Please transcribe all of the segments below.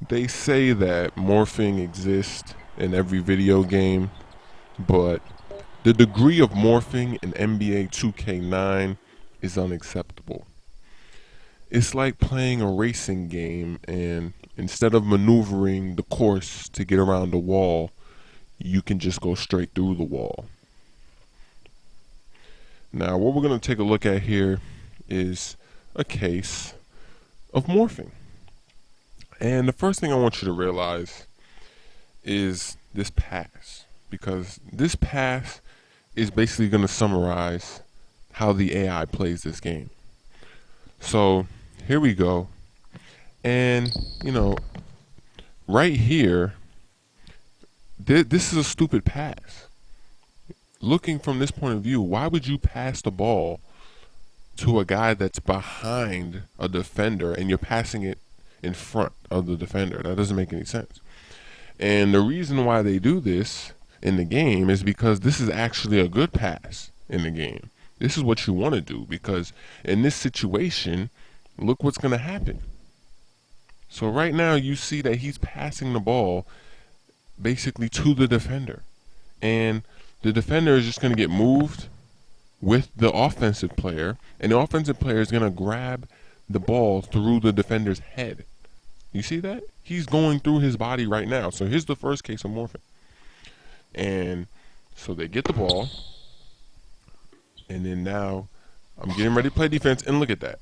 They say that morphing exists in every video game, but the degree of morphing in NBA 2K9 is unacceptable. It's like playing a racing game, and instead of maneuvering the course to get around the wall, you can just go straight through the wall. Now, what we're going to take a look at here is a case of morphing. And the first thing I want you to realize is this pass, because this pass is basically going to summarize how the AI plays this game. So here we go. And, you know, right here, this is a stupid pass. Looking from this point of view, why would you pass the ball to a guy that's behind a defender and you're passing it in front of the defender? That doesn't make any sense. And the reason why they do this in the game is because this is actually a good pass in the game. This is what you want to do, because in this situation, look what's going to happen. So right now you see that he's passing the ball basically to the defender. And the defender is just going to get moved with the offensive player, and the offensive player is going to grab the ball through the defender's head. You see that? He's going through his body right now. So here's the first case of morphing. And so they get the ball, and then now I'm getting ready to play defense, and look at that.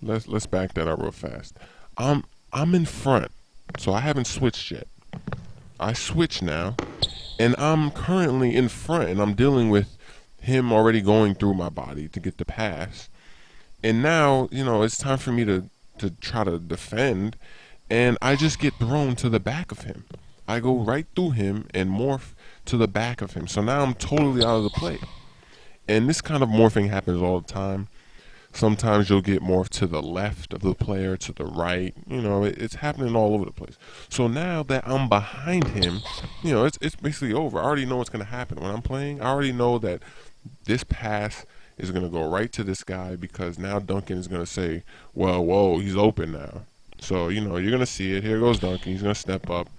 Let's back that up real fast. I'm in front, so I haven't switched yet. I switch now, and I'm currently in front, and I'm dealing with him already going through my body to get the pass. And now, it's time for me to try to defend, and I just get thrown to the back of him. I go right through him and morph to the back of him. So now I'm totally out of the play. And this kind of morphing happens all the time. Sometimes you'll get morphed to the left of the player, to the right. It's happening all over the place. So now that I'm behind him, it's basically over. I already know what's going to happen when I'm playing. I already know that this pass is going to go right to this guy, because now Duncan is going to say, well, whoa, he's open now. So, you're going to see it. Here goes Duncan. He's going to step up.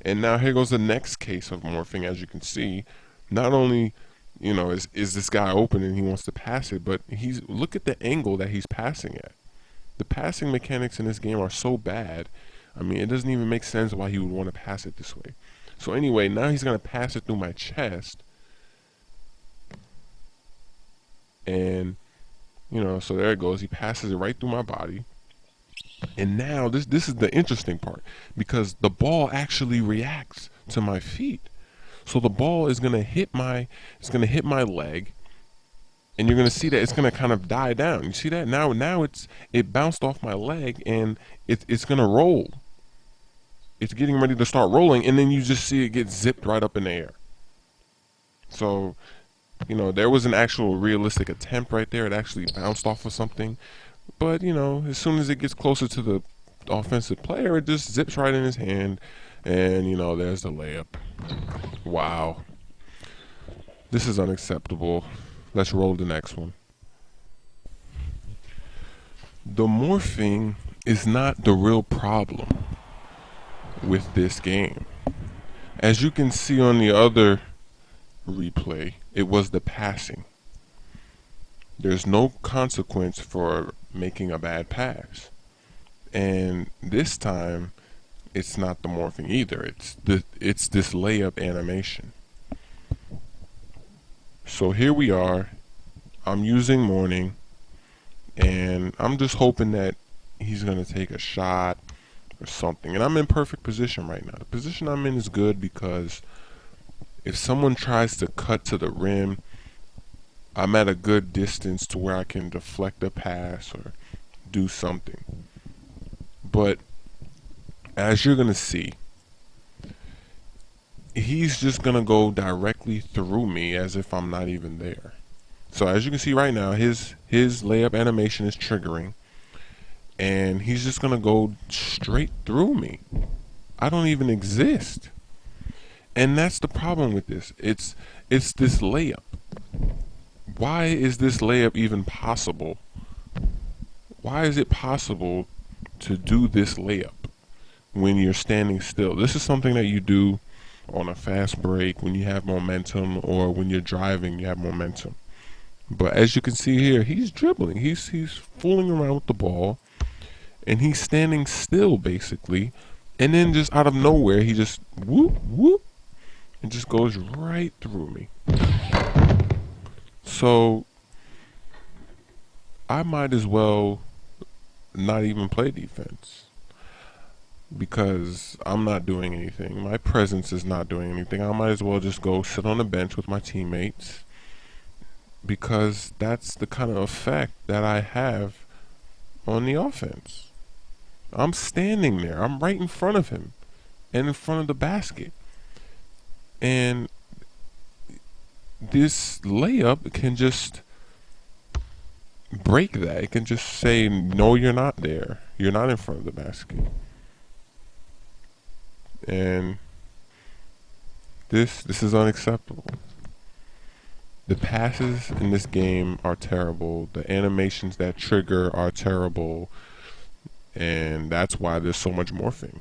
And now here goes the next case of morphing. As you can see, not only is this guy open and he wants to pass it, but look at the angle that he's passing at. The passing mechanics in this game are so bad. I mean, it doesn't even make sense why he would want to pass it this way. So anyway, now he's going to pass it through my chest. And, so there it goes. He passes it right through my body. And now this is the interesting part, because the ball actually reacts to my feet. So the ball is gonna hit my leg, and you're gonna see that it's gonna kind of die down. You see that now it bounced off my leg, and it's gonna roll. It's getting ready to start rolling, and then you just see it get zipped right up in the air. So there was an actual realistic attempt right there. It actually bounced off of something, but as soon as it gets closer to the offensive player, it just zips right in his hand, and there's the layup. Wow. This is unacceptable. Let's roll the next one. The morphing is not the real problem with this game. As you can see on the other replay, it was the passing. There's no consequence for making a bad pass. And this time, it's not the morphing either. It's this layup animation. So here we are. I'm using morning, and I'm just hoping that he's going to take a shot or something. And I'm in perfect position right now. The position I'm in is good, because if someone tries to cut to the rim, I'm at a good distance to where I can deflect a pass or do something. But as you're going to see, he's just going to go directly through me as if I'm not even there. So as you can see right now, his layup animation is triggering, and he's just going to go straight through me. I don't even exist. And that's the problem with this. It's this layup. Why is this layup even possible? Why is it possible to do this layup when you're standing still. This is something that you do on a fast break when you have momentum, or when you're driving you have momentum. But as you can see here, he's dribbling. He's fooling around with the ball, and he's standing still basically, and then just out of nowhere he just whoop whoop and just goes right through me. So I might as well not even play defense, because I'm not doing anything. My presence is not doing anything. I might as well just go sit on the bench with my teammates, because that's the kind of effect that I have on the offense. I'm standing there. I'm right in front of him and in front of the basket. And this layup can just break that. It can just say, no, you're not there. You're not in front of the basket. And this is unacceptable. The passes in this game are terrible. The animations that trigger are terrible. And that's why there's so much morphing.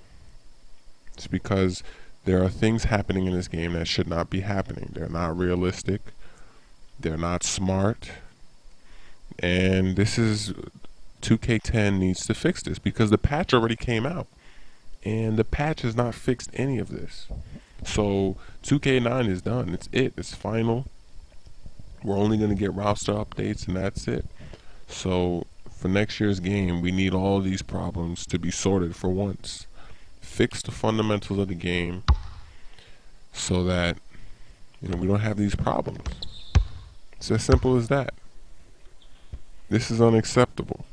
It's because there are things happening in this game that should not be happening. They're not realistic. They're not smart. And this is 2K10 needs to fix this, because the patch already came out. And the patch has not fixed any of this. So 2K9 is done. It's final. We're only going to get roster updates, and that's it. So for next year's game, we need all these problems to be sorted for once. Fix the fundamentals of the game so that we don't have these problems. It's as simple as that. This is unacceptable.